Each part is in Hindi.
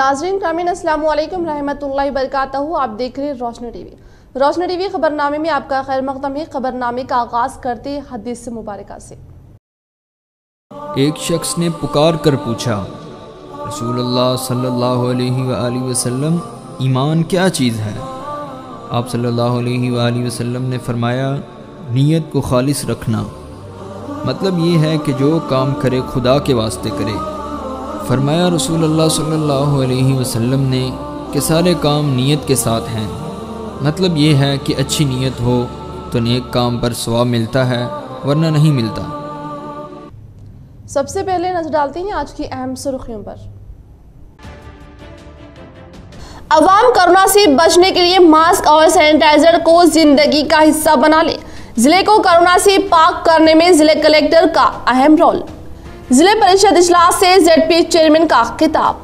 नाज़रीन कामीन अस्सलाम वालेकुम रहमतुल्लाहि बरकातहू। आप देख रहे हैं रोशनी टीवी। रोशनी टीवी खबरनामे में आपका खैर मकदम है। खबरनामे का आगाज करते हदीस मुबारका से। एक शख्स ने पुकार कर पूछा, रसूलुल्लाह सल्लल्लाहु अलैहि वसल्लम, ईमान क्या चीज़ है? आप सल्लल्लाहु अलैहि वसल्लम ने फरमाया, नीयत को खालिस रखना। मतलब ये है कि जो काम करे खुदा के वास्ते करे। फरमाया रसूलुल्लाह सल्लल्लाहु अलैहि वसल्लम ने कि सारे काम नीयत के साथ हैं। मतलब ये है कि अच्छी नीयत हो तो नेक काम पर सवाब मिलता है, वरना नहीं मिलता। सबसे पहले नजर डालते हैं आज की अहम सुर्खियों पर। अवाम कोरोना से बचने के लिए मास्क और सैनिटाइजर को जिंदगी का हिस्सा बना ले। जिले को कोरोना से पाक करने में जिले कलेक्टर का अहम रोल। जिले परिषद इजलास से जेडपी चेयरमैन का खिताब।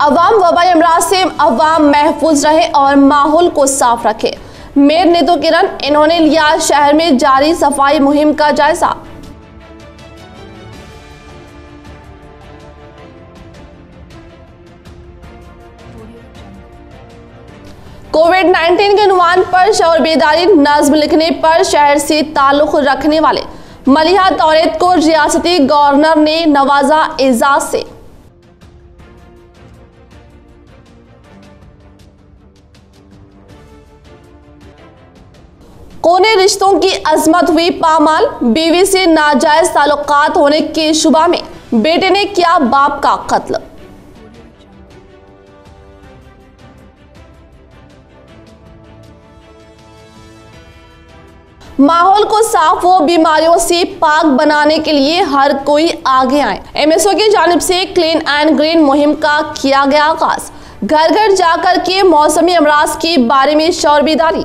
अवाम वबाई अमराज से अवाम महफूज रहे और माहौल को साफ रखे। मेयर नीतू किरण, इन्होंने लिया शहर में जारी सफाई मुहिम का जायजा। कोविड-19 के नुमान पर शौर बेदारी नज्म लिखने पर शहर से ताल्लुक रखने वाले मलिहा तौरेत को रियासती गवर्नर ने नवाजा एजाज से। कोने रिश्तों की अजमत हुई पामाल। बीवी से नाजायज ताल्लुकात होने के शुबा में बेटे ने किया बाप का कत्ल। माहौल को साफ व बीमारियों से पाक बनाने के लिए हर कोई आगे आए। एमएसओ की जानिब से क्लीन एंड ग्रीन मुहिम का किया गया आगाज। घर घर जाकर के मौसमी अमराज के बारे में शौर बेदारी।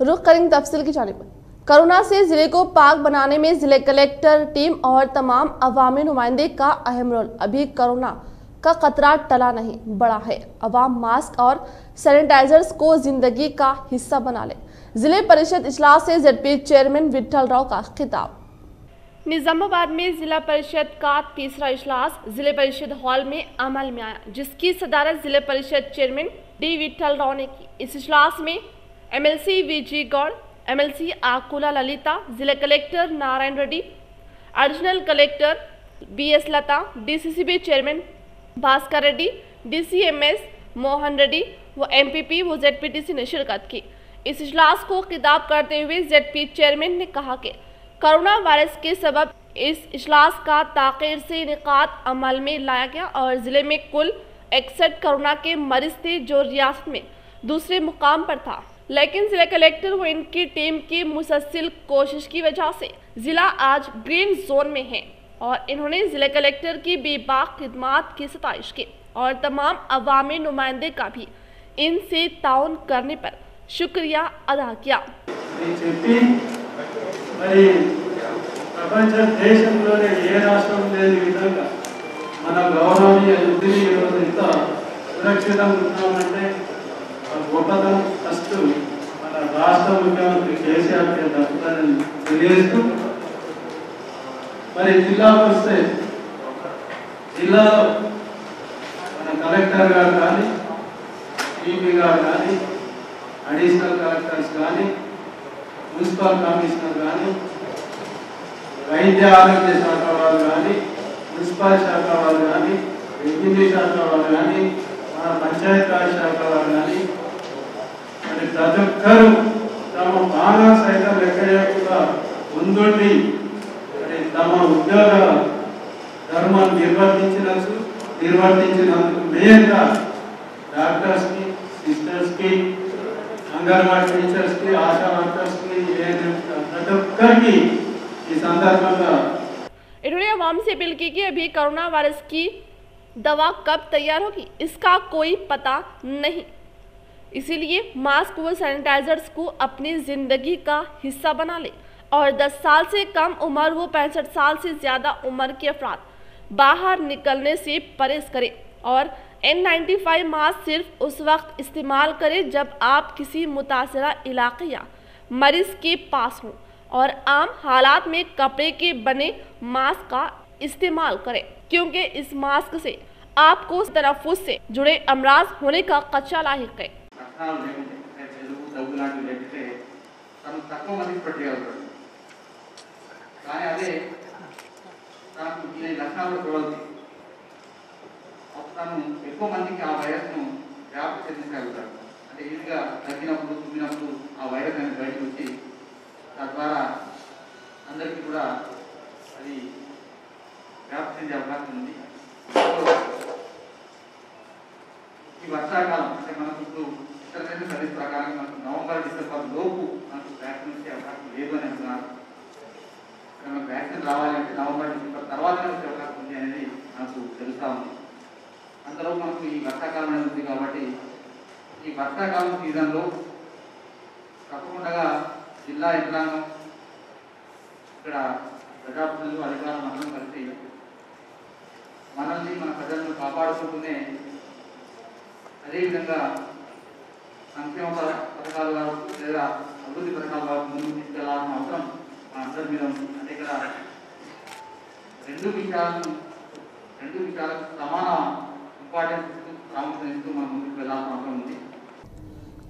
रुख करेंगे तफसील की जानिब। कोरोना से जिले को पाक बनाने में जिले कलेक्टर टीम और तमाम अवामी नुमाइंदे का अहम रोल। अभी कोरोना का खतरा टला नहीं, बड़ा है। अवाम मास्क और सैनिटाइजर्स को जिंदगी का हिस्सा बना ले। जिले परिषद इजलास से जेडपी चेयरमैन विठल राव का खिताब। निजामाबाद में जिला परिषद का तीसरा इजलास जिले परिषद हॉल में अमल में आया, जिसकी सदारत जिले परिषद चेयरमैन डी विठल राव ने की। इस इजलास में MLC VG Goud, MLC Akula Lalitha, जिला collector Narayana Reddy, additional collector BS Latha, DCCB chairman Bhaskar Reddy, DCMS Mohan Reddy व एमपीपी व जेडपीटीसी ने शिरकत की। इस इजलास को खिताब करते हुए जेडपी चेयरमैन ने कहा कि कोरोना वायरस के सबब इस इजलास का ताख़ीर से इनेकाद अमल में लाया गया और जिले में कुल 61 कोरोना के मरीज थे, जो रियासत में दूसरे मुकाम पर था। लेकिन जिला कलेक्टर व इनकी टीम की मुसलसल कोशिश की वजह से जिला आज ग्रीन जोन में है और इन्होंने जिला कलेक्टर की बेबाक खिदमात की सताइश की और तमाम अवामी नुमाइंदे का भी इनसे ताउन करने पर शुक्रिया अदा किया। రాష్ట్ర ముఖ్యమంత్రి కేసీఆర్ గారి దక్కుతానని తెలియజేస్తూ మరి జిల్లాకు వస్తే జిల్లాలో మన కలెక్టర్ గారు కానీ, ఈపీ గారు కానీ, అడిషనల్ కలెక్టర్స్ కానీ, మున్సిపల్ కమిషనర్ కానీ, వైద్య ఆరోగ్య శాఖ వాళ్ళు కానీ, మున్సిపల్ శాఖ వాళ్ళు కానీ, రెవెన్యూ శాఖ వాళ్ళు కానీ, మన పంచాయతీరాజ్ శాఖ వాళ్ళు కానీ ప్రతి ఒక్కరూ తమ ప్రాణాల సైతం లెక్క చేయకుండా ముందుండి తమ ఉద్యోగ ధర్మాన్ని నిర్వర్తించినందుకు మెయిన్గా డాక్టర్స్కి, సిస్టర్స్కి, అంగన్వాడీ టీచర్స్కి, ఆశా వర్కర్స్కి, ప్రతి ఒక్కరికి ఈ సందర్భంగా इन्होंने अवाम से अपील की कि अभी कोरोना वायरस की दवा कब तैयार होगी इसका कोई पता नहीं, इसीलिए मास्क व सैनिटाइजर्स को अपनी जिंदगी का हिस्सा बना ले और 10 साल से कम उम्र व 65 साल से ज़्यादा उम्र के अफराद बाहर निकलने से परहेज करें और N95 मास्क सिर्फ उस वक्त इस्तेमाल करें जब आप किसी मुतासरा इलाके या मरीज के पास हों और आम हालात में कपड़े के बने मास्क का इस्तेमाल करें, क्योंकि इस मास्क से आपको तनफ्फुस से जुड़े अमराज होने का खदशा लाहिक है। ఎక్కువ మందికి ఆ వైరస్ను వ్యాప్తి చెందించగలుగుతారు. అంటే ఈజీగా తగ్గినప్పుడు తుమ్మినప్పుడు ఆ వైరస్ అనేది బయటకు వచ్చి తద్వారా అందరికీ కూడా అది వ్యాప్తి చెందే అవకాశం ఉంది. ఈ వర్షాకాలం అంటే మనకు ఇప్పుడు ఇంటర్నేషనల్ సర్వీస్ ప్రకారం మనకు నవంబర్ డిసెంబర్ లోపు మనకు వ్యాక్సిన్ వచ్చే అవకాశం లేదు అని అంటున్నారు. మనకు వ్యాక్సిన్ రావాలంటే నవంబర్ డిసెంబర్ తర్వాతనే వచ్చే అవకాశం ఉంది అనేది నాకు తెలుస్తా ఉంది. అందులో మనకు ఈ వర్షాకాలం అనేది ఉంది కాబట్టి ఈ వర్షాకాలం సీజన్లో తప్పకుండా జిల్లా యంత్రాంగం ఇక్కడ ప్రజాప్రతినిధులు అధికారులు అందరం కలిసి మనల్ని మన ప్రజలను కాపాడుకుంటూనే అదేవిధంగా సంక్షేమ పథకాలు కావచ్చు లేదా అభివృద్ధి పథకాలు కావచ్చు ముందుకు తీసుకెళ్లాల్సిన అవసరం మన అందరి మీద ఉంది. అంటే ఇక్కడ రెండు విషయాలకు సమాన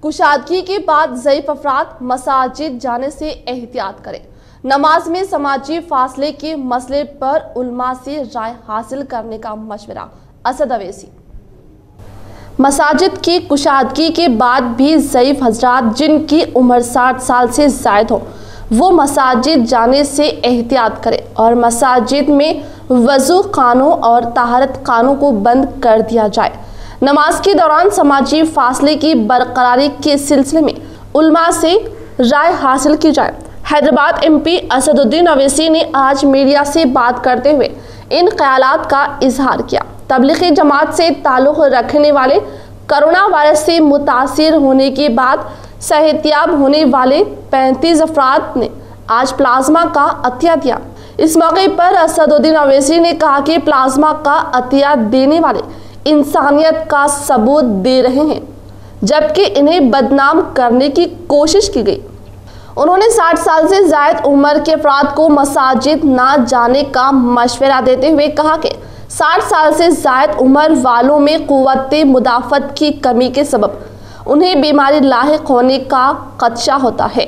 कुशादगी के बाद ज़ईफ अफराद मसाजिद जाने से एहतियात करें। नमाज में समाजी फासले के मसले पर उलमा से राय हासिल करने का मशवरा। असद अवैसी। मसाजिद की कुशादगी के बाद भी ज़ईफ हजरात जिनकी उम्र 60 साल से ज़ायद हो वो मसाजिद जाने से एहतियात करें और मसाजिद में वज़ू खानों और तहारत खानों को बंद कर दिया जाए। नमाज के दौरान समाजी फासले की बरकरारी के सिलसिले में उलमा से राय हासिल की जाए। हैदराबाद MP असदुद्दीन अवैसी ने आज मीडिया से बात करते हुए इन ख्यालात का इजहार किया। तबलीगी जमात से ताल्लुक़ रखने वाले कोरोना वायरस से मुतासिर होने के बाद सेहतियाब होने वाले 35 अफराद ने आज प्लाज्मा का अतिया दिया। इस मौके पर असदुद्दीन अवैसी ने कहा कि प्लाज्मा का अतिया देने वाले इंसानियत का सबूत दे रहे हैं, जबकि इन्हें बदनाम करने की कोशिश की गई। उन्होंने 60 साल से ज़ायद उम्र के अफराद को मसाजिद ना जाने का मशवरा देते हुए कहा कि 60 साल से ज़ायद उम्र वालों में क़ुव्वत मुदाफ़त की कमी के सबब उन्हें बीमारी लाहिक होने का खदशा होता है,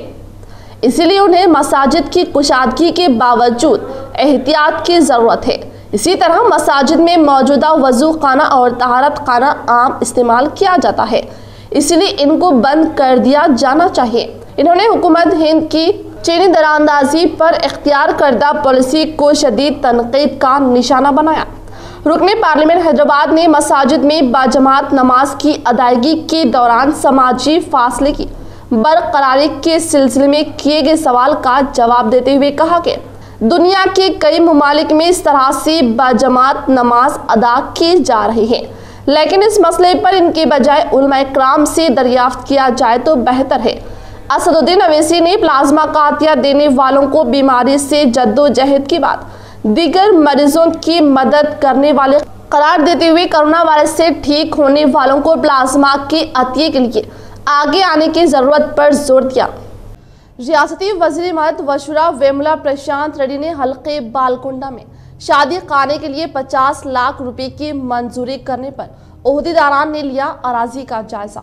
इसीलिए उन्हें मसाजिद की कुशादगी के बावजूद एहतियात की ज़रूरत है। इसी तरह मसाजिद में मौजूदा वज़ू खाना और तहारत खाना आम इस्तेमाल किया जाता है, इसलिए इनको बंद कर दिया जाना चाहिए। इन्होंने हुकूमत हिंद की चीनी दरानंदाजी पर इख्तियार करदा पॉलिसी को शदीद तनकीद का निशाना बनाया। रुकने पार्लियामेंट हैदराबाद ने मसाजिद में बाजमात नमाज की अदायगी के दौरान समाजी फासले की बरकरारी के सिलसिले में किए गए सवाल का जवाब देते हुए कहा कि दुनिया के कई ममालिक में इस तरह से बाजमात नमाज अदा की जा रही है, लेकिन इस मसले पर इनके बजाय उलमा इकराम से दरियाफ्त किया जाए तो बेहतर है। असदुद्दीन अवैसी ने प्लाज्मा का अतिया देने वालों को बीमारी से जद्दोजहद के बाद दीगर मरीजों की मदद करने वाले करार देते हुए कोरोना वायरस से ठीक होने वालों को प्लाज्मा के अतिये के लिए आगे आने की जरूरत पर जोर दिया। रियासती वज़ीर इमारत वशुरा वेमुला प्रशांत रेड्डी ने हल्के बालकुंडा में शादी खाने के लिए 50 लाख रुपए की मंजूरी करने पर ओहदेदारान ने लिया अराजी का जायजा।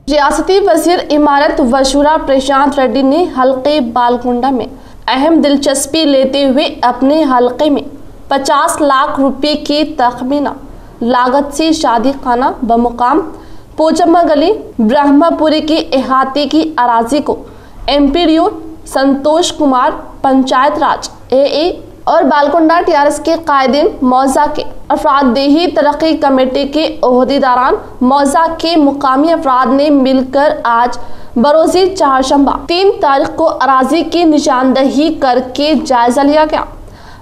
रियासती वज़ीर इमारत वशुरा प्रशांत रेड्डी ने हल्के बालकुंडा में अहम दिलचस्पी लेते हुए अपने हल्के में 50 लाख रुपए की तखमीना लागत से शादी खाना बमुकाम पोचम्मा गली ब्रह्मपुरी के अहाते की अराजी को एमपीडीओ संतोष कुमार, पंचायत राज AA और बालकुंडा TRS के कायदीन मौजा के अफराद-देही तरक्की कमेटी के ओहदेदारान मौजा के मुकामी अफराद ने मिलकर आज बरोज़ी चारशंबा 3 तारीख को अराजी की निशानदही करके जायजा लिया गया।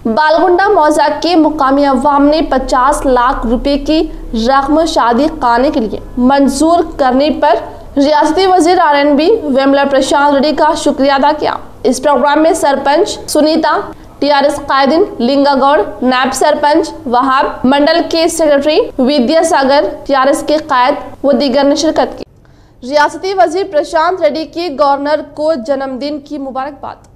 बालकुंडा मौजा के मुकामी अवाम ने 50 लाख रुपए की रकम शादी खाने के लिए मंजूर करने पर रियासती वज़ीर RNB वेमुला प्रशांत रेड्डी का शुक्रिया अदा किया। इस प्रोग्राम में सरपंच सुनीता, TRS कायदीन लिंगागौड़, नायब सरपंच वहाब, मंडल के सेक्रेटरी विद्यासागर, TRS के कायद व दीगर ने शिरकत की। रियासती वजीर प्रशांत रेड्डी की गवर्नर को जन्मदिन की मुबारकबाद।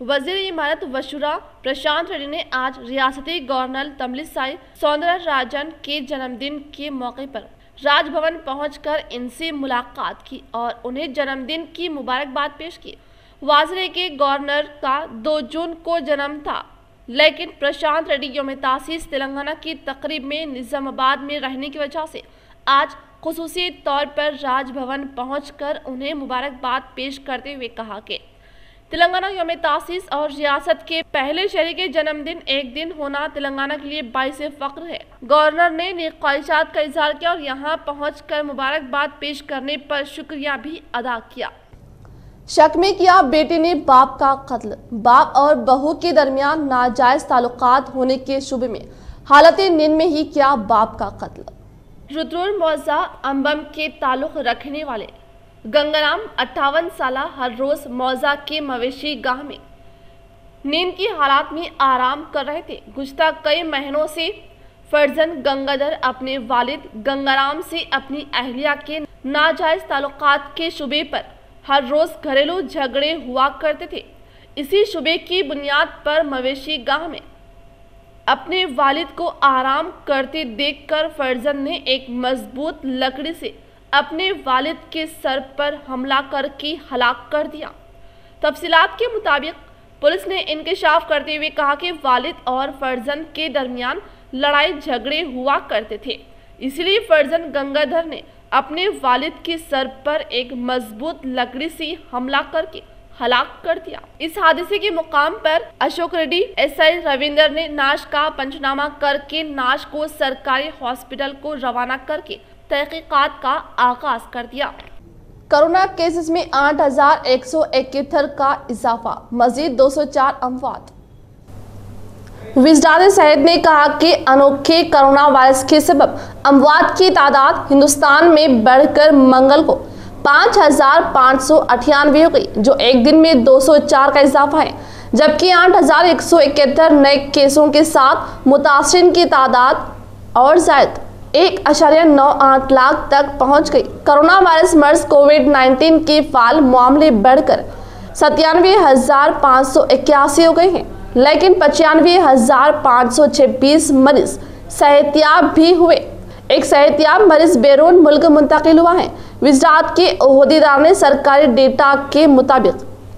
वजीर इमारत वशुरा प्रशांत रेड्डी ने आज रियासती गवर्नर तमिलिसाई सौंदरराजन के जन्मदिन के मौके पर राजभवन पहुंचकर इनसे मुलाकात की और उन्हें जन्मदिन की मुबारकबाद पेश की। वाजरे के गवर्नर का 2 जून को जन्म था, लेकिन प्रशांत रेड्डी यौम तासीस तेलंगाना की तकरीब में निजामाबाद में रहने की वजह से आज खुसूसी तौर पर राजभवन पहुंचकर उन्हें मुबारकबाद पेश करते हुए कहा कि तेलंगाना यौम तासीस और रियासत के पहले शहरी के जन्मदिन एक दिन होना तेलंगाना के लिए बाइस फख्र है। गवर्नर ने नेक ख्वाहिशात का इजहार किया और यहां पहुंचकर मुबारकबाद पेश करने पर शुक्रिया भी अदा किया। शक में किया बेटे ने बाप का कत्ल। बाप और बहू के दरमियान नाजायज ताल्लुकात होने के शुबे में हालत नींद में ही किया बाप का कत्ल। रुद्रुर मौजा अंबम के ताल्लुक रखने वाले गंगाराम 58 साल हर रोज मौजा के मवेशी गाह में नींद की हालात में आराम कर रहे थे। गुज़श्ता कई महीनों से फर्जन गंगाधर अपने वालिद गंगाराम से अपनी अहलिया के नाजायज ताल्लुकात के शुबे पर हर रोज घरेलू झगड़े हुआ करते थे। इसी शुबे की बुनियाद पर मवेशी गाह में अपने वालिद को आराम करते देखकर फर्जन ने एक मजबूत लकड़ी से अपने वालिद के सर पर हमला करके हलाक कर दिया। तफसीलात के मुताबिक पुलिस ने इंकशाफ करते हुए कहा कि वालिद और फर्जन के दरमियान लड़ाई झगड़े हुआ करते थे, इसलिए फर्जन गंगाधर ने अपने वालिद के सर पर एक मजबूत लकड़ी से हमला करके हलाक कर दिया। इस हादसे के मुकाम पर अशोक रेड्डी एसआई रविंदर ने नाश का पंचनामा करके नाश को सरकारी हॉस्पिटल को रवाना करके तहकीकात का आगाज कर दिया। कोरोना केसेस में 8,171 का इजाफा, मजीद 204 अमवात। विजदार सैयद ने कहा कि अनोखे कोरोना वायरस के सबब अमवात की तादाद हिंदुस्तान में बढ़कर मंगल को 5,598 हो गई, जो एक दिन में 204 का इजाफा है, जबकि 8,171 नए केसों के साथ मुतासिरीन की तादाद और जायद 1.98 लाख तक पहुंच गई। कोरोना वायरस मर्ज कोविड-19 के फाल मामले बढ़कर 97,581 हो गए हैं, लेकिन 95,526 मरीज सेहतियाब भी हुए। एक सेहतियाब मरीज बैरून मुल्क मुंतकिल हुआ है। विजरात के ओहदेदार ने सरकारी डेटा के मुताबिक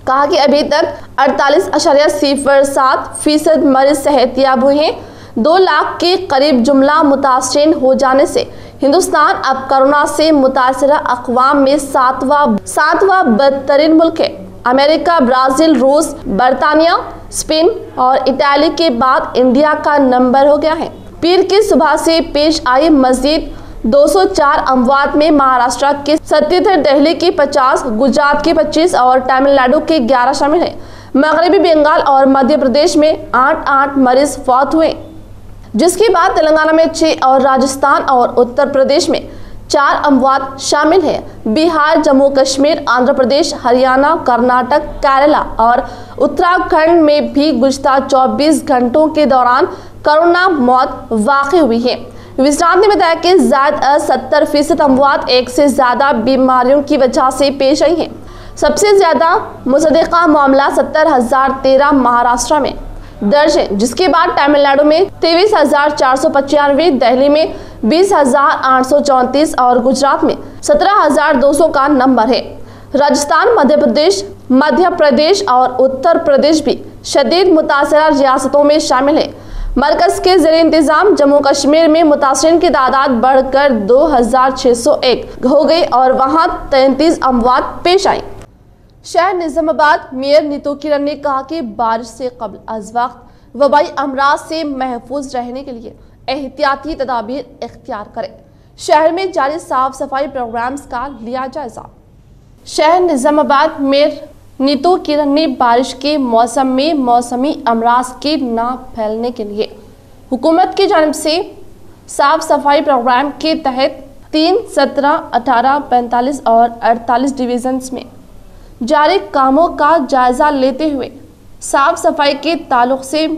कहा कि अभी तक 48.07% मरीज सेहतियाब हुए हैं। 2 लाख के करीब जुमला मुतासरीन हो जाने से हिंदुस्तान अब कोरोना से मुतासरा अक़वाम में सातवां बदतरीन मुल्क है। अमेरिका, ब्राज़ील, रूस, बरतानिया, स्पेन और इटाली के बाद इंडिया का नंबर हो गया है। पीर की सुबह से पेश आई मजीद 204 अमवात में महाराष्ट्र के 77, दिल्ली की 50, गुजरात के 25 और तमिलनाडु के 11 शामिल हैं। मगरबी बंगाल और मध्य प्रदेश में 8 मरीज फौत हुए, जिसके बाद तेलंगाना में 6 और राजस्थान और उत्तर प्रदेश में 4 अमवात शामिल हैं। बिहार, जम्मू कश्मीर, आंध्र प्रदेश, हरियाणा, कर्नाटक, केरला और उत्तराखंड में भी गुज़श्ता 24 घंटों के दौरान कोरोना मौत वाक़ई हुई है। विजरात ने बताया कि ज़ायद 70% अमवात एक से ज़्यादा बीमारियों की वजह से पेश आई हैं। सबसे ज़्यादा मुसद्दक़ा मामला 70,013 महाराष्ट्र में दर्ज है, जिसके बाद तमिलनाडु में 23,495, दिल्ली में 20,834 और गुजरात में 17,200 का नंबर है। राजस्थान, मध्य प्रदेश और उत्तर प्रदेश भी शदीद मुतासरा रियासतों में शामिल है। मरकज के ज़ेरे इंतजाम जम्मू कश्मीर में मुतासरीन की तादाद बढ़कर 2,601 हो गई और वहां 33 अमवात पेश आई। शहर निजामाबाद मेयर नीतू किरण ने कहा कि बारिश से कबल अज वक्त वबाई अमराज से महफूज रहने के लिए एहतियाती तदाबीर इख्तियार करें। शहर में जारी साफ सफाई प्रोग्राम्स का लिया जायजा। शहर निजामाबाद मेयर नीतू किरण ने बारिश के मौसम में मौसमी अमराज के न फैलने के लिए हुकूमत की जानिब से साफ सफाई प्रोग्राम के तहत 3, 17, 18, 45 और 48 डिवीजन्स में जारी कामों का जायजा लेते हुए साफ सफाई के ताल्लुक से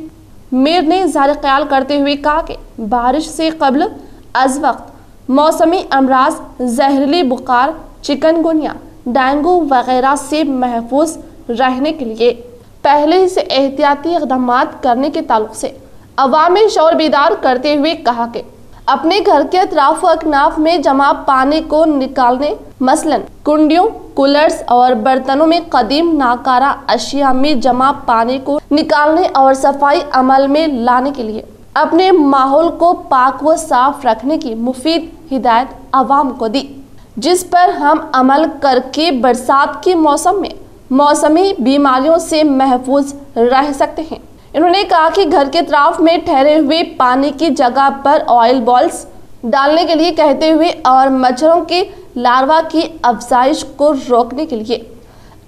मेयर ने इज़हार ख्याल करते हुए कहा कि बारिश से कबल अज वक्त मौसमी अमराज, जहरीली बुखार, चिकनगुनिया, डेंगू वगैरह से महफूज रहने के लिए पहले ही से एहतियाती इक़दाम करने के ताल्लुक से अवाम में शौर बेदार करते हुए कहा कि अपने घर के अतराफ व अकनाफ में जमा पानी को निकालने, मसलन कुंडियों, कूलर्स और बर्तनों में कदीम नाकारा अशिया में जमा पानी को निकालने और सफाई अमल में लाने के लिए अपने माहौल को पाक व साफ रखने की मुफीद हिदायत अवाम को दी, जिस पर हम अमल करके बरसात के मौसम में मौसमी बीमारियों से महफूज रह सकते हैं। इन्होंने कहा कि घर के अतराफ में ठहरे हुए पानी की जगह पर ऑयल बॉल्स डालने के लिए कहते हुए और मच्छरों के लार्वा की अफजाइश को रोकने के लिए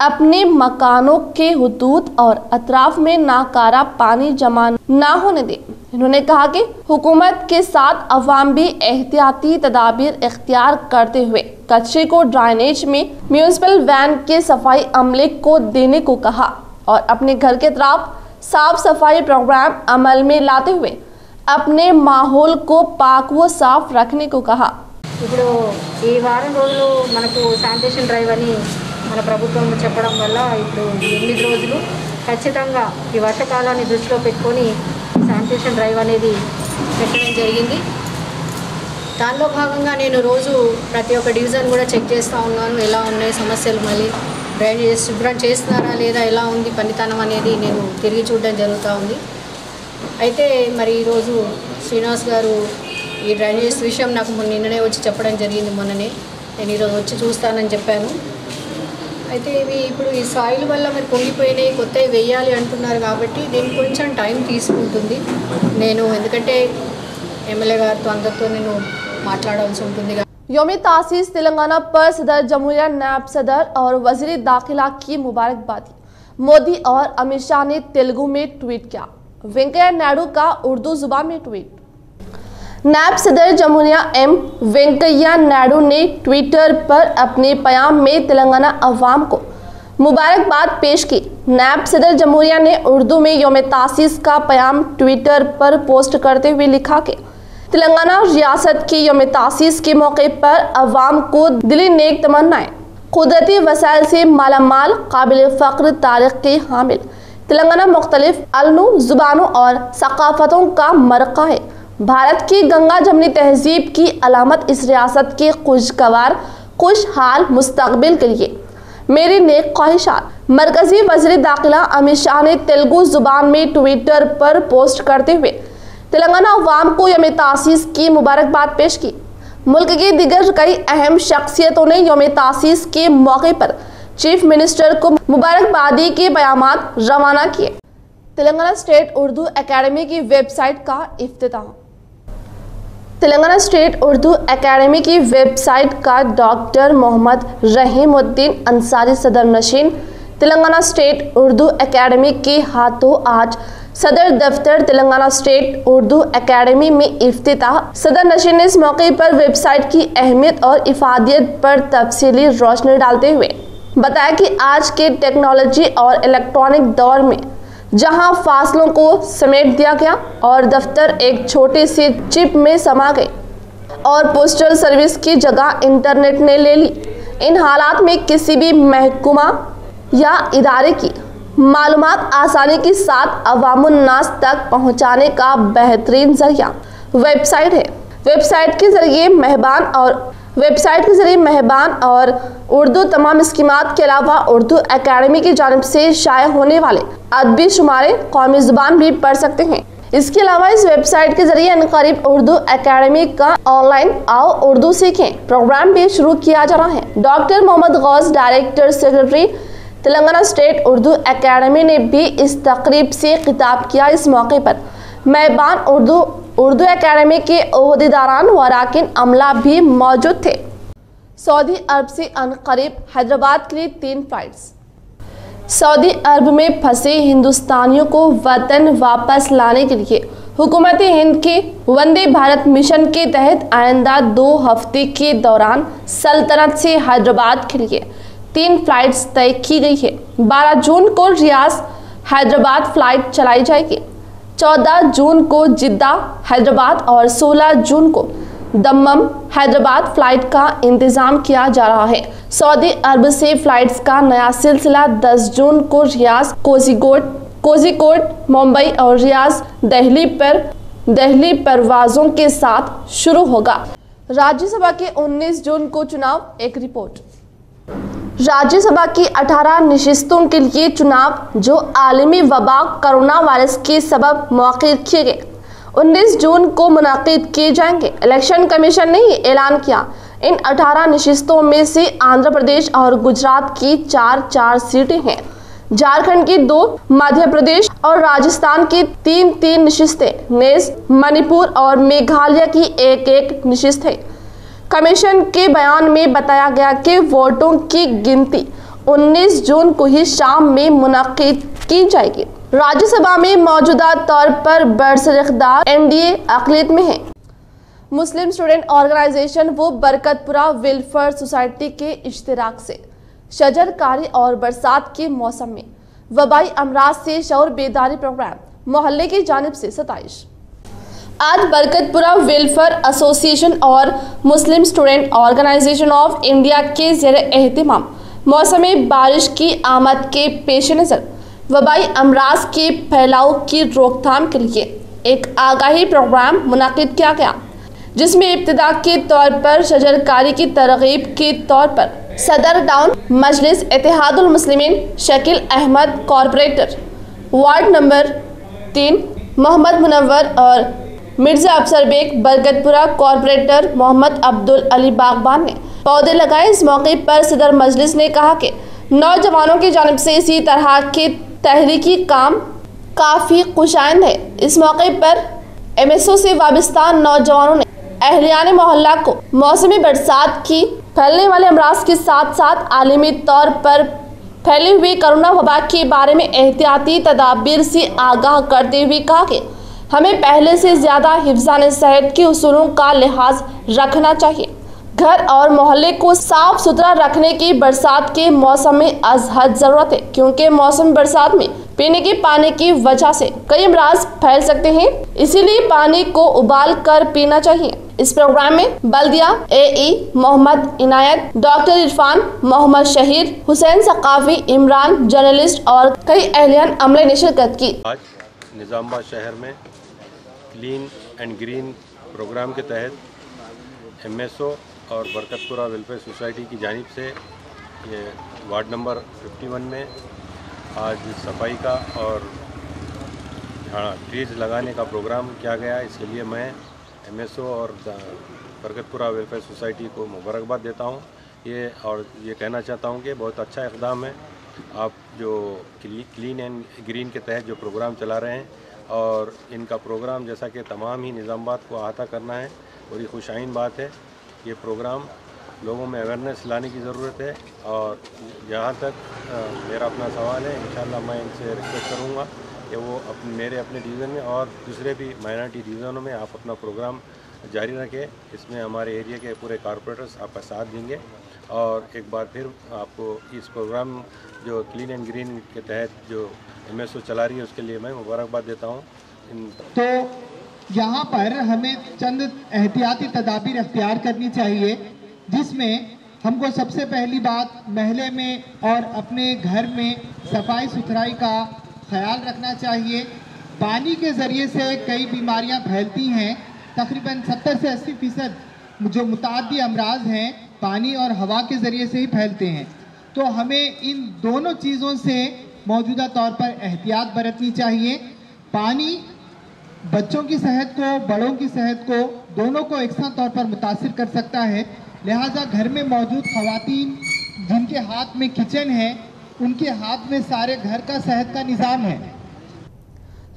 अपने मकानों के हुदूद और अतराफ में नाकारा पानी जमा ना होने दें। इन्होंने कहा कि हुकूमत के साथ अवाम भी एहतियाती तदाबीर इख्तियार करते हुए कचरे को ड्राइनेज में म्यूनिसिपल वैन के सफाई अमले को देने को कहा और अपने घर के अतराफ साफ सफाई प्रोग्राम अमल में लाते हुए अपने माहौल को पाक व साफ रखने को कहा। ఇప్పుడు ఈ వారం రోజులు మనకు శానిటేషన్ డ్రైవ్ అని మన ప్రభుత్వం చెప్పడం వల్ల ఇప్పుడు 8 రోజులు ఖచ్చితంగా ఈ వర్షాకాలాన్ని దృష్టిలో పెట్టుకొని శానిటేషన్ డ్రైవ్ అనేది పెట్టడం జరిగింది। దానిలో భాగంగా నేను రోజు ప్రతి ఒక్క డివిజన్ కూడా చెక్ చేస్తూ ఉన్నాను, ఎలా ఉన్నాయి సమస్యలు, మళ్ళీ డ్రైనేజ్ శుభ్రం చేస్తున్నారా లేదా, ఎలా ఉంది పనితనం అనేది నేను తిరిగి చూడడం జరుగుతూ ఉంది। అయితే మరి ఈరోజు శ్రీనివాస్ గారు ఈ డ్రైనేజ్ విషయం నాకు నిన్ననే వచ్చి చెప్పడం జరిగింది, మొన్ననే నేను ఈరోజు వచ్చి చూస్తానని చెప్పాను। అయితే ఇవి ఇప్పుడు ఈ సాయిల్ వల్ల మరి పొంగిపోయినాయి, కొత్తవి వేయాలి అంటున్నారు కాబట్టి దీనికి కొంచెం టైం తీసుకుంటుంది। నేను ఎందుకంటే ఎమ్మెల్యే గారితో అందరితో నేను మాట్లాడాల్సి ఉంటుంది। यौम तासीस तेलंगाना पर सदर जमहूरिया, नायब सदर और वज़ीर दाखिला की मुबारकबादी। मोदी और अमित शाह ने तेलुगु में ट्वीट किया। वेंकैया नायडू का उर्दू जुबान में ट्वीट। नायब सदर जमहूरिया एम वेंकैया नायडू ने ट्विटर पर अपने प्याम में तेलंगाना अवाम को मुबारकबाद पेश की। नायब सदर जमहूरिया ने उर्दू में यौम तासीस का प्याम ट्विटर पर पोस्ट करते हुए लिखा कि तेलंगाना रियासत की यौम तासीस के मौके पर अवाम को दिली नेक तमन्नाएं। कुदरती वसाइल से मालामाल, काबिल फ़ख्र तारीख़ के हामिल तेलंगाना मुख्तलिफ अलनू, ज़ुबानों और सकाफ़तों का मरक़ा है। भारत की गंगा जमनी तहज़ीब की अलामत इस रियासत के खुशगवार खुशहाल मुस्तक़बिल के लिए मेरी नेक ख्वाहिशात। मरकज़ी वज़ीर दाखिला अमित शाह ने तेलुगु ज़ुबान में ट्विटर पर पोस्ट करते हुए तेलंगाना अवाम को यौम तासीस की मुबारकबाद पेश की। मुल्क की दिगर कई अहम शख्सियतों ने यौम तासीस के मौके पर चीफ मिनिस्टर को मुबारकबादी के बयानात रवाना किए। तेलंगाना स्टेट उर्दू एकेडमी की वेबसाइट का इफ्तिताह। तेलंगाना स्टेट उर्दू एकेडमी की वेबसाइट का डॉक्टर मोहम्मद रहीमुद्दीन अंसारी सदर नशीन तेलंगाना स्टेट उर्दू एकेडमी के हाथों आज सदर दफ्तर तेलंगाना स्टेट उर्दू एकेडमी में इफ्तिताह। सदर नशीन ने इस मौके पर वेबसाइट की अहमियत और इफादियत पर तफसीली रोशनी डालते हुए बताया कि आज के टेक्नोलॉजी और इलेक्ट्रॉनिक दौर में जहां फासलों को समेट दिया गया और दफ्तर एक छोटे से चिप में समा गए और पोस्टल सर्विस की जगह इंटरनेट ने ले ली, इन हालात में किसी भी महकमा या इदारे की मालूमात आसानी के साथ अवामुन नास तक पहुंचाने का बेहतरीन जरिया वेबसाइट है। वेबसाइट के जरिए मेहबान और उर्दू तमाम स्कीमात के अलावा उर्दू एकेडमी की जानिब से शाया होने वाले अदबी शुमारे कौमी ज़ुबान भी पढ़ सकते हैं। इसके अलावा इस वेबसाइट के जरिए अनकरीब उर्दू एकेडमी का ऑनलाइन आओ उर्दू सीखें प्रोग्राम भी शुरू किया जा रहा है। Doctor Mohammed Ghaus, director secretary Telangana state Urdu academy ने भी इस तकरीब से खिताब किया। इस मौके पर मेहबान उर्दू एकेडमी के ओहदेदारान व अरकान अमला भी मौजूद थे। सऊदी अरब से अनकरीब हैदराबाद के लिए 3 फ्लाइट्स। सऊदी अरब में फंसे हिंदुस्तानियों को वतन वापस लाने के लिए हुकूमत हिंद के वंदे भारत मिशन के तहत आइंदा 2 हफ्ते के दौरान सल्तनत से हैदराबाद के लिए 3 फ्लाइट्स तय की गई है। 12 जून को रियाज हैदराबाद फ्लाइट चलाई जाएगी, 14 जून को जिद्दा हैदराबाद और 16 जून को दम्मम हैदराबाद फ्लाइट का इंतजाम किया जा रहा है। सऊदी अरब से फ्लाइट्स का नया सिलसिला 10 जून को रियाज, कोझिकोड, मुंबई और रियाज दिल्ली परवाजों के साथ शुरू होगा। राज्यसभा के 19 जून को चुनाव, एक रिपोर्ट। राज्यसभा की 18 नशिस्तों के लिए चुनाव जो आलमी वबा कोरोना वायरस के सबब मुअक्किद किए गए 19 जून को मुनाकिद किए जाएंगे। इलेक्शन कमीशन ने ऐलान किया। इन 18 नशिस्तों में से आंध्र प्रदेश और गुजरात की 4 सीटें हैं, झारखंड की 2, मध्य प्रदेश और राजस्थान की 3 नशिस्तें, नेज, मणिपुर और मेघालय की 1 नशिस्त है। कमीशन के बयान में बताया गया कि वोटों की गिनती 19 जून को ही शाम में मुनाकिद की जाएगी। राज्यसभा में मौजूदा तौर पर बरसरख्तार एनडीए अक़लियत में है। मुस्लिम स्टूडेंट ऑर्गेनाइजेशन व बरकतपुरा वेलफेयर सोसाइटी के इश्तिराक से शजरकारी और बरसात के मौसम में वबाई अमराज से शऊर बेदारी प्रोग्राम मोहल्ले की जानिब से 27। आज बरकतपुरा वेलफेयर एसोसिएशन और मुस्लिम स्टूडेंट ऑर्गेनाइजेशन ऑफ इंडिया के ज़ेरे एहतिमाम मौसम बारिश की आमद के पेश नज़र वबाई अमराज के फैलाव की रोकथाम के लिए एक आगाही प्रोग्राम मुनाकिद किया गया, जिसमें इब्तिदा के तौर पर शजरकारी की तरगीब के तौर पर सदर town Majlis Ittehadul Muslimeen Shakeel Ahmed, corporator ward number 3 Mohammed Munawwar और मिर्जा अफसर बेग, बरकतपुरा कॉरपोरेटर मोहम्मद अब्दुल अली बागबान ने पौधे लगाए। इस मौके पर सदर मजलिस ने कहा कि नौजवानों की जानिब से इसी तरह के तहरीकी काम काफ़ी खुशाइंद है। इस मौके पर एमएसओ से वाबस्ता नौजवानों ने अहलियान मोहल्ला को मौसमी बरसात की फैलने वाले अमराज के साथ साथ आलमी तौर पर फैली हुई कोरोना वबा के बारे में एहतियाती तदाबीर से आगाह करते हुए कहा कि हमें पहले से ज़्यादा हिफ्ज़ान सेहत के उसूलों का लिहाज रखना चाहिए। घर और मोहल्ले को साफ सुथरा रखने की बरसात के मौसम में अज़हद ज़रूरत है, क्योंकि मौसम बरसात में पीने के पानी की वजह से कई अमराज फैल सकते हैं, इसीलिए पानी को उबाल कर पीना चाहिए। इस प्रोग्राम में बल्दिया AE मोहम्मद इनायत, डॉक्टर इरफान, मोहम्मद शहीर, हुसैन सकाफी, इमरान जर्नलिस्ट और कई अहलियान अमले ने शिरकत की। आज निज़ामाबाद शहर में क्लीन एंड ग्रीन प्रोग्राम के तहत MSO और बरकतपुरा वेलफेयर सोसाइटी की जानिब से ये वार्ड नंबर 51 में आज सफाई का और ट्रीज लगाने का प्रोग्राम किया गया। इसके लिए मैं MSO और बरकतपुरा वेलफेयर सोसाइटी को मुबारकबाद देता हूँ। ये कहना चाहता हूँ कि बहुत अच्छा इक़दाम है। आप जो क्लीन एंड ग्रीन के तहत जो प्रोग्राम चला रहे हैं और इनका प्रोग्राम जैसा कि तमाम ही निज़ामाबाद को अहाता करना है, बड़ी खुशाइन बात है। ये प्रोग्राम लोगों में अवेयरनेस लाने की ज़रूरत है और जहाँ तक मेरा अपना सवाल है, इंशाल्लाह मैं इनसे रिक्वेस्ट करूँगा कि वो मेरे अपने डिवीज़न में और दूसरे भी माइनॉरिटी डिवीज़नों में आप अपना प्रोग्राम जारी रखें। इसमें हमारे एरिया के पूरे कॉरपोरेटर्स आपका साथ देंगे और एक बार फिर आपको इस प्रोग्राम जो क्लीन एंड ग्रीन के तहत जो MSO चला रही है उसके लिए मैं मुबारकबाद देता हूँ। तो यहाँ पर हमें चंद एहतियाती तदाबीर अख्तियार करनी चाहिए, जिसमें हमको सबसे पहली बात महल्ले में और अपने घर में सफाई सुथराई का ख्याल रखना चाहिए। पानी के ज़रिए से कई बीमारियाँ फैलती हैं। तकरीबन 70 से 80% जो मुताद्दी अमराज हैं पानी और हवा के ज़रिए से ही फैलते हैं। तो हमें इन दोनों चीज़ों से मौजूदा तौर पर एहतियात बरतनी चाहिए। पानी बच्चों की सेहत को, बड़ों की सेहत को, दोनों को एकसा तौर पर मुतासिर कर सकता है। लिहाजा घर में मौजूद ख़वातीन जिनके हाथ में किचन है, उनके हाथ में सारे घर का सेहत का निज़ाम है।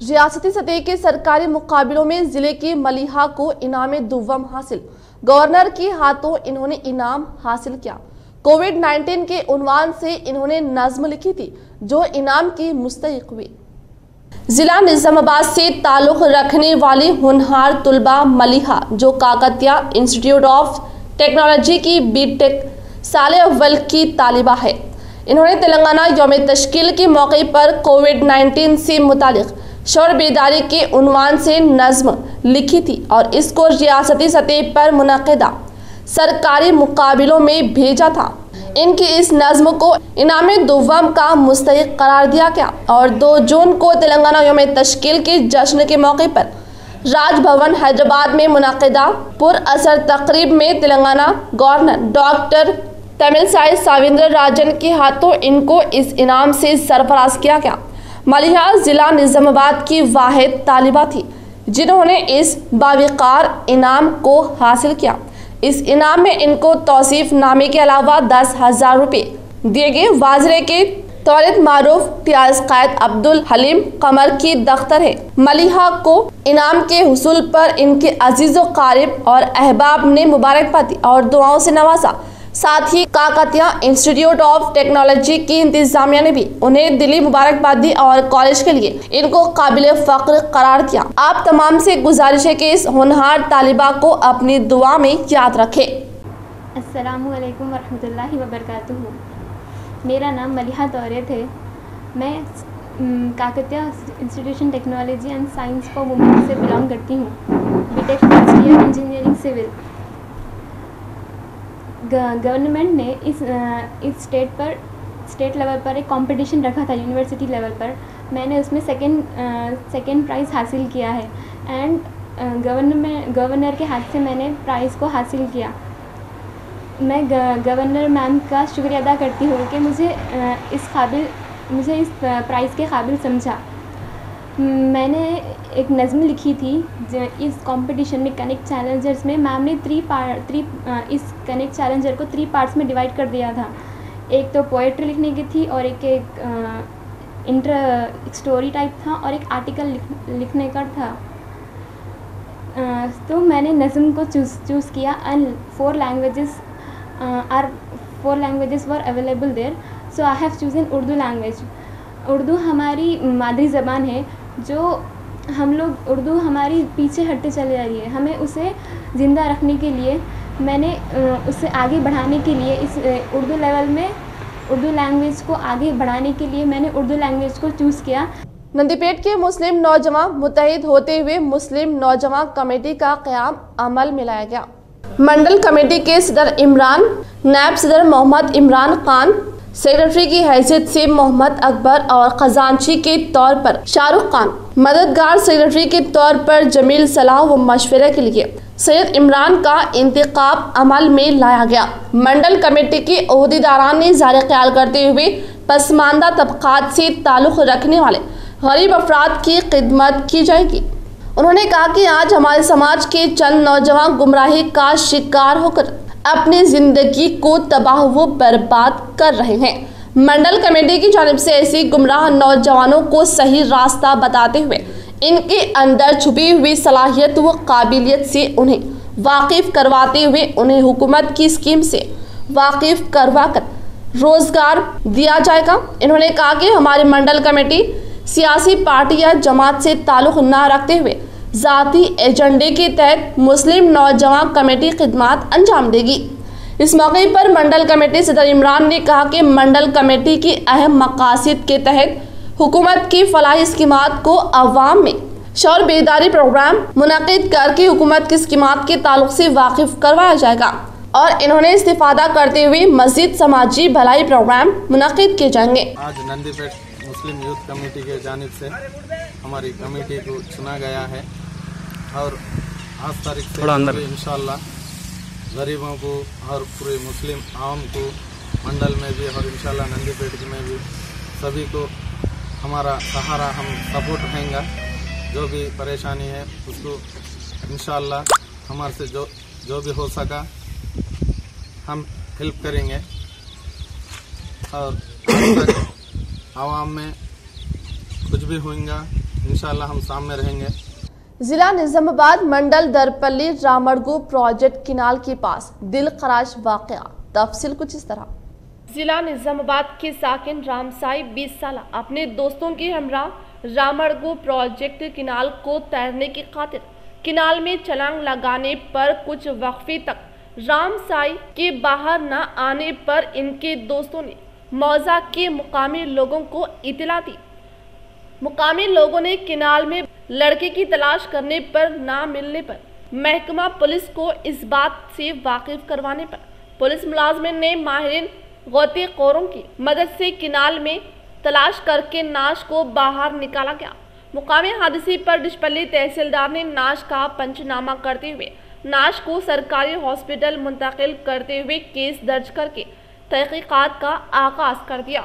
रियासती सतह के सरकारी मुकाबलों में जिले की मलिहा को इनाम दुव्वम हासिल। गवर्नर के हाथों इन्होंने इनाम हासिल किया। कोविड-19 के उन्वान से इन्होंने नज़्म लिखी थी जो इनाम की मुस्तहिक हुई। जिला निजामाबाद से ताल्लुक़ रखने वाली होनहार तुलबा मलिहा, जो काकतिया इंस्टीट्यूट ऑफ टेक्नोलॉजी की बीटेक साल अव्वल की तालिबा है। इन्होंने तेलंगाना यौम तश्कील के मौके पर कोविड-19 से मुतालिक शौर बेदारी के उन्वान से नज़्म लिखी थी और इसको रियासती सतह पर मुनक़िदा सरकारी मुकाबलों में भेजा था। इनकी इस नज़्म को इनाम दुव्वम का मुस्तहिक करार दिया गया और 2 जून को तेलंगाना यौम तश्कील के जश्न के मौके पर राजभवन हैदराबाद में मुनक़िदा पुरअसर तकरीब में तेलंगाना गवर्नर डॉक्टर तमिलसाई सौंदरराजन के हाथों इनको इस इनाम से सरफराज किया गया। मलिहा ज़िला निज़ामाबाद की वाहिद तालिबा थी जिन्होंने इस बावकार इनाम को हासिल किया। इस इनाम में इनको तौसीफ नामे के अलावा 10,000 रुपये दिए गए। वाजरे के तौरित मारूफ प्याज कायद अब्दुल हलीम कमर की दख्तर है। मलिहा को इनाम के हुसूल पर इनके अजीज़ो क़ारिब और अहबाब ने मुबारकबाद दी और दुआओं से नवाजा। साथ ही काकतिया इंस्टीट्यूट ऑफ टेक्नोलॉजी की इंतजामिया ने भी उन्हें दिली मुबारकबाद दी और कॉलेज के लिए इनको काबिल फ़ख्र करार दिया। आप तमाम से गुजारिश है कि इस होनहार तालिबा को अपनी दुआ में याद रखें। अस्सलामु अलैकुम वरहमतुल्लाहि वबरकातुहू। मेरा नाम मलिहा तौरेत है। मैं Kakatiya institution technology and science for women से बिलोंग करती हूँ। BTech first year engineering civil. Government ने इस स्टेट लेवल पर एक कंपटीशन रखा था यूनिवर्सिटी लेवल पर। मैंने उसमें सेकंड प्राइज़ हासिल किया है एंड गवर्नर के हाथ से मैंने प्राइज़ को हासिल किया। मैं गवर्नर मैम का शुक्रिया अदा करती हूँ कि मुझे इस प्राइज़ के काबिल समझा। मैंने एक नज़्म लिखी थी इस कंपटीशन में कनेक्ट चैलेंजर्स में। मैम ने इस कनेक्ट चैलेंजर को 3 पार्ट्स में डिवाइड कर दिया था। एक तो पोएट्री लिखने की थी और एक स्टोरी टाइप था और एक आर्टिकल लिखने का था। तो मैंने नज़्म को चूज़ किया and 4 languages were available there, so I have chosen Urdu language. Urdu हमारी मादरी ज़बान है जो हम लोग उर्दू हमारी पीछे हटते चले जा रही है। हमें उसे ज़िंदा रखने के लिए मैंने उसे आगे बढ़ाने के लिए इस उर्दू लेवल में उर्दू लैंग्वेज को आगे बढ़ाने के लिए मैंने उर्दू लैंग्वेज को चूज़ किया। नंदीपेट के मुस्लिम नौजवान मुत्तहिद होते हुए मुस्लिम नौजवान कमेटी का क़याम अमल में लाया गया। मंडल कमेटी के सदर इमरान, नायब सदर मोहम्मद इमरान खान, सेक्रेटरी की हैसियत से मोहम्मद अकबर और खजांची के तौर पर शाहरुख खान, मददगार सेक्रेटरी के तौर पर जमील सलाह व मशवरे के लिए सैयद इमरान का इंतखाब अमल में लाया गया। मंडल कमेटी के ओहदेदारान ने ज़ाहिर ख्याल करते हुए पसमानदा तबक़ात से ताल्लुक़ रखने वाले गरीब अफराद की खिदमत की जाएगी। उन्होंने कहा कि आज हमारे समाज के चंद नौजवान गुमराही का शिकार होकर अपनी ज़िंदगी को तबाह व बर्बाद कर रहे हैं। मंडल कमेटी की जानिब से ऐसी गुमराह नौजवानों को सही रास्ता बताते हुए इनके अंदर छुपी हुई सलाहियत व काबिलियत से उन्हें वाकिफ़ करवाते हुए उन्हें हुकूमत की स्कीम से वाकिफ़ करवा कर रोज़गार दिया जाएगा। इन्होंने कहा कि हमारी मंडल कमेटी सियासी पार्टी या जमात से ताल्लुक़ न रखते हुए ज़ाती एजेंडे के तहत मुस्लिम नौजवान कमेटी खिदमात अंजाम देगी। इस मौके पर मंडल कमेटी सदर इमरान ने कहा कि मंडल कमेटी की अहम मकासद के तहत हुकूमत की फलाही स्कीमात को अवाम में शौर बेदारी प्रोग्राम मुनक़िद करके हुकूमत की स्कीमात के ताल्लुक से वाकिफ़ करवाया जाएगा और इन्होंने इस्तिफादा करते हुए मज़ीद समाजी भलाई प्रोग्राम मुनक़िद किए जाएंगे। आज नंदीपेट मुस्लिम यूथ कमेटी के जानिब से हमारी कमेटी को चुना गया है और 8 तारीख से इंशाल्लाह गरीबों को और पूरे मुस्लिम आवाम को मंडल में भी और इंशाल्लाह नंदीपेट में भी सभी को हमारा सहारा हम सपोर्ट रहेंगे। जो भी परेशानी है उसको इंशाल्लाह हमारे से जो भी हो सका हम हेल्प करेंगे और आवाम में कुछ भी होगा इंशाल्लाह हम सामने रहेंगे। जिला निजामाबाद मंडल दरपल्ली रामड़गू प्रोजेक्ट किनाल के पास दिल खराश वाक़या। तफसील कुछ इस तरह। जिला निजामाबाद के साकिन रामसाई 20 साल अपने दोस्तों के हमरा रामड़गू प्रोजेक्ट किनाल को तैरने की खातिर किनाल में छलांग लगाने पर कुछ वक्फे तक रामसाई के बाहर न आने पर इनके दोस्तों ने मौजा के मुकामी लोगों को इतला दी। मुकामी लोगों ने किनाल में लड़के की तलाश करने पर ना मिलने पर महकमा पुलिस को इस बात से वाकिफ करवाने पर पुलिस मुलाजमिन ने माहिरीन गौतेखोरों की मदद से किनाल में तलाश करके नाश को बाहर निकाला गया। मुकामी हादसे पर डिशपल्ली तहसीलदार ने नाश का पंचनामा करते हुए नाश को सरकारी हॉस्पिटल मुंतकिल करते हुए केस दर्ज करके तहकीकात का आगाज कर दिया।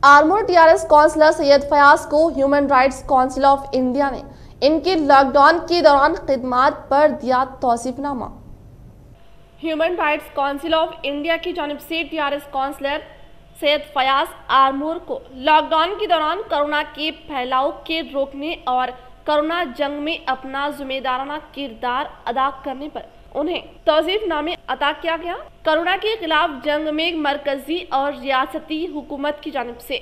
आर्मूर टीआरएस काउंसलर सैयद फयाज को human rights council of India ने इनके लॉकडाउन के दौरान खिदमात पर दिया तौसीफनामा। Human rights council of India की जानिब से टीआरएस काउंसलर सैयद फयाज आर्मूर को लॉकडाउन के दौरान कोरोना के फैलाव के रोकने और कोरोना जंग में अपना जिम्मेदाराना किरदार अदा करने पर उन्हें तौसीफनामे अता किया गया। कोरोना के खिलाफ जंग में मरकजी और रियासती हुकूमत की जानिब से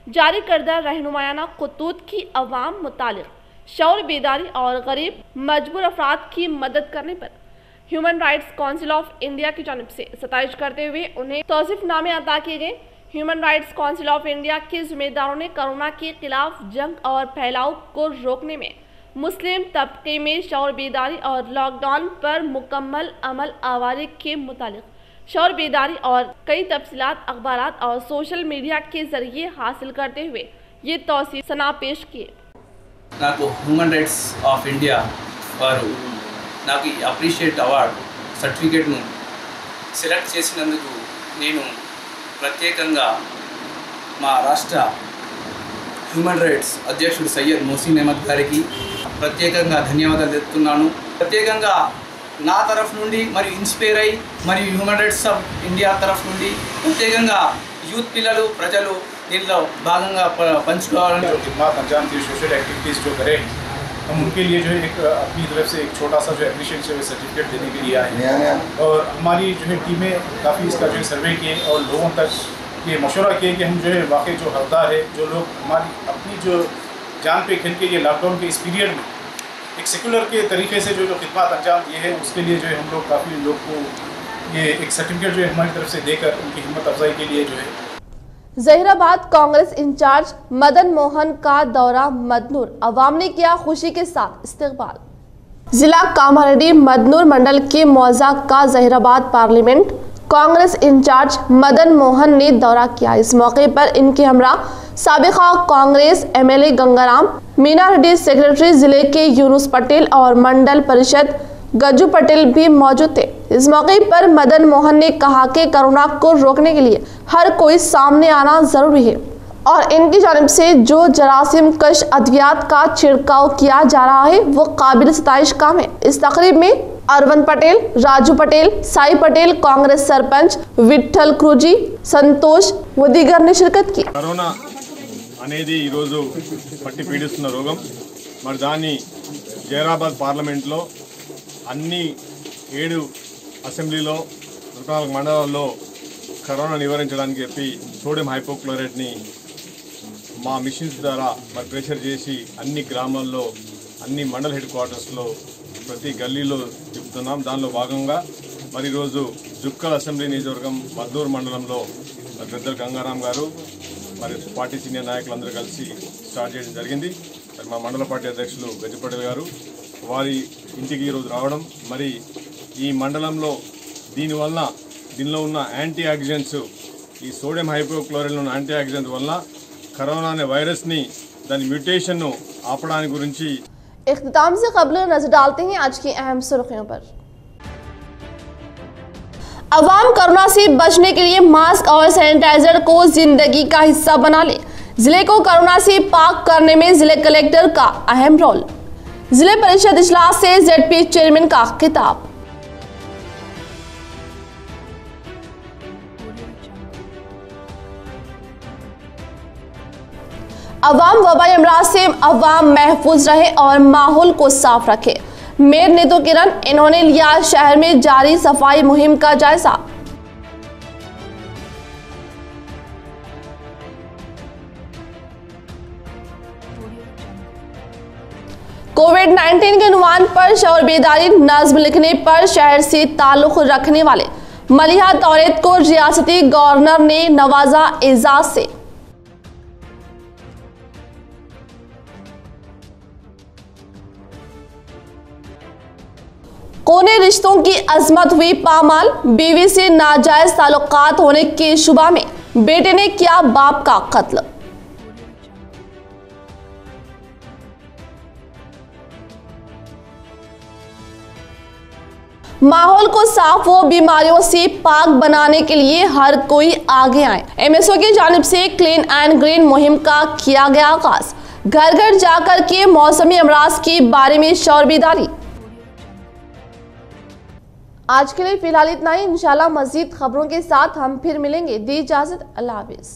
जारी करदा रहनुमायाना खतूत की अवाम मुतालिक शऊर बेदारी और गरीब मजबूर अफराद की मदद करने पर human rights council of India की जानिब से सताइश करते हुए उन्हें तौसीफनामे अता किए गए। Human rights council of India के जिम्मेदारों ने कोरोना के खिलाफ जंग और फैलाव को रोकने में मुस्लिम तबके में शऊर बेदारी और लॉकडाउन पर मुकम्मल अमल आवारी के मुतालिक शऊर बेदारी और कई तफसीलात अखबारात और सोशल मीडिया के जरिए हासिल करते हुए ये तौसीफनामा पेश किए। నాకు హ్యూమన్ రైట్స్ ఆఫ్ ఇండియా వారు నాకు ఈ అప్రిషియేట్ అవార్డ్ సర్టిఫికేట్ను సెలెక్ట్ చేసినందుకు నేను ప్రత్యేకంగా మా రాష్ట్ర హ్యూమన్ రైట్స్ అధ్యక్షుడు సయ్యద్ మోసిన్ అహ్మద్ గారికి ప్రత్యేకంగా ధన్యవాదాలు తెలుపుతున్నాను। ప్రత్యేకంగా నా తరఫు నుండి మరియు ఇన్స్పైర్ అయ్యి మరియు హ్యూమన్ రైట్స్ ఆఫ్ ఇండియా తరఫు నుండి ప్రత్యేకంగా యూత్ పిల్లలు ప్రజలు దీనిలో భాగంగా పంచుకోవాలని खिदमत अंजाम की सोशल एक्टिविटीज़ जो करें हम उनके लिए जो है एक अपनी तरफ से एक छोटा सा जो एप्रिशिएशन सर्टिफिकेट देने के लिए आए हैं और हमारी जो है टीमें काफ़ी इसका जो है सर्वे किए और लोगों तक ये मशवरा किए कि हम जो है वाकई जो हकदार है जो लोग हमारी अपनी जो जान पे खेल के ये लॉकडाउन के इस पीरियड में एक सेकुलर के तरीके से जो खिदमत अंजाम दिए हैं उसके लिए जो है हम लोग काफ़ी लोग को ये एक सर्टिफिकेट जो है हमारी तरफ से देकर उनकी हिम्मत अफजाई के लिए जो है। जहीराबाद कांग्रेस इंचार्ज मदन मोहन का दौरा मदनूर, अवाम ने किया खुशी के साथ इस्तकबाल। जिला कामारेड्डी मदनूर मंडल के मौजा का जहीराबाद पार्लियामेंट कांग्रेस इंचार्ज मदन मोहन ने दौरा किया। इस मौके पर इनके हमरा साबिका कांग्रेस एमएलए गंगाराम मीना रेड्डी, सेक्रेटरी जिले के यूनुस पटेल और मंडल परिषद गज्जू पटेल भी मौजूद थे। इस मौके पर मदन मोहन ने कहा कि कोरोना को रोकने के लिए हर कोई सामने आना जरूरी है और इनकी जानिब से जो जरासीम कश अद्वियात का छिड़काव किया जा रहा है वो काबिल सताइश काम है। इस तकरीब में अरविंद पटेल, राजू पटेल, साई पटेल, कांग्रेस सरपंच विठल क्रूजी, संतोष व दीगर ने शिरकत की। కరోనా అనేది ఈరోజు పట్టి పీడిస్తున్న రోగం। మరి దాన్ని జైరాబాద్ పార్లమెంట్లో అన్ని 7 అసెంబ్లీలో 14 మండలాల్లో కరోనా నివారించడానికి చెప్పి సోడియం హైపోక్లోరైట్ని మా మిషన్స్ ద్వారా మరి ప్రెషర్ చేసి అన్ని గ్రామాల్లో అన్ని మండల హెడ్ క్వార్టర్స్లో ప్రతి గల్లీలో చెప్తున్నాం। దానిలో భాగంగా మరి ఈరోజు జుక్కల్ అసెంబ్లీ నియోజకవర్గం మద్దూరు మండలంలో పెద్దలు గంగారాం గారు మరి పార్టీ సీనియర్ నాయకులందరూ కలిసి స్టార్ట్ చేయడం జరిగింది। మరి మా మండల పార్టీ అధ్యక్షులు గజ్జు పటేల్ గారు వారి ఇంటికి ఈరోజు రావడం మరి ఈ మండలంలో దీనిలో ఉన్న యాంటీ ఆక్సిడెంట్స్ ఈ సోడియం హైపోక్లోరైడ్లో ఉన్న యాంటీ ఆక్సిడెంట్ వల్ల కరోనా అనే వైరస్ని దాని म्यूटेशन ఆపడానికి గురించి। इख्तिताम से कबल नजर डालते हैं आज की अहम सुर्खियों पर। अवाम कोरोना से बचने के लिए मास्क और सैनिटाइजर को जिंदगी का हिस्सा बना ले। जिले को कोरोना से पाक करने में जिले कलेक्टर का अहम रोल। जिले परिषद इजलास से जेडपी चेयरमैन का खिताब। अवाम वबाई अमराज से अवाम महफूज रहे और माहौल को साफ रखे। मेयर नीतू किरण, इन्होंने लिया शहर में जारी सफाई मुहिम का जायजा। कोविड-19 के नुमान पर शऊर बेदारी नज्म लिखने पर शहर से ताल्लुक रखने वाले मलिहा तौरेत को रियासती गवर्नर ने नवाजा एजाज से। कोने रिश्तों की अजमत हुई पामाल, बीवी से नाजायज ताल्लुकात होने के शुबा में बेटे ने किया बाप का कत्ल। माहौल को साफ व बीमारियों से पाक बनाने के लिए हर कोई आगे आए। एमएसओ की जानिब से क्लीन एंड ग्रीन मुहिम का किया गया आगाज। घर घर जाकर के मौसमी अमराज के बारे में शौर बेदारी। आज के लिए फिलहाल इतना ही। इंशाल्लाह मजीद खबरों के साथ हम फिर मिलेंगे। दी इजाजत, अल्लाह हाफिज।